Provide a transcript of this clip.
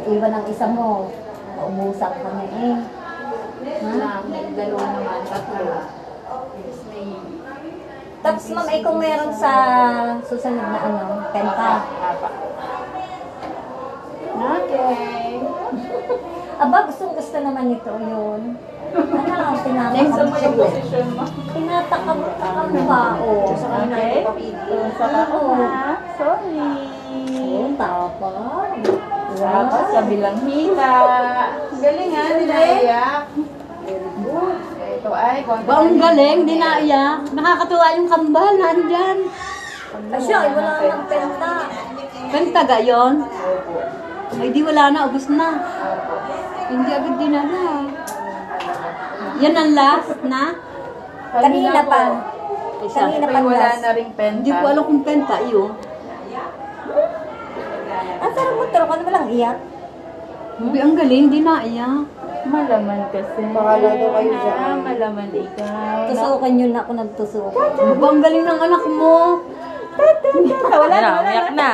Iwan ang isa mo. Naubusan ka na eh. May dalawa naman, tatlo. Tapos ma'am, ay kung meron sa susunod na penta. Okay. Aba, gusto naman nito yun. Ano, Next mo yung position mo. tinatakam ba? Oo. Okay. Sorry. Oo, tapos. Tapos kabilang hita. Galing ha, hindi naiyak. Ito ay Ba, ang galing, di naiyak. Nakakatuwa yung kambal, nandyan. Asya, ay wala nang penta. Pentaga yun. Ay, di wala na, ubos na. Hindi agad dinala. Yan ang last na. Kanina pa. Isa. Kanina Ito pa ay wala last. na ring penta. Hindi ko alam kung penta yun. Ang sarap mo, turo ka na walang iyak. Hindi, ang galing, di naiyak. Malaman kasi. Bakalado kayo dyan. Malaman ikaw. Tusukan yun ako nagtusukan. Ba, ang galing ng anak mo. Wala na, umiyak na.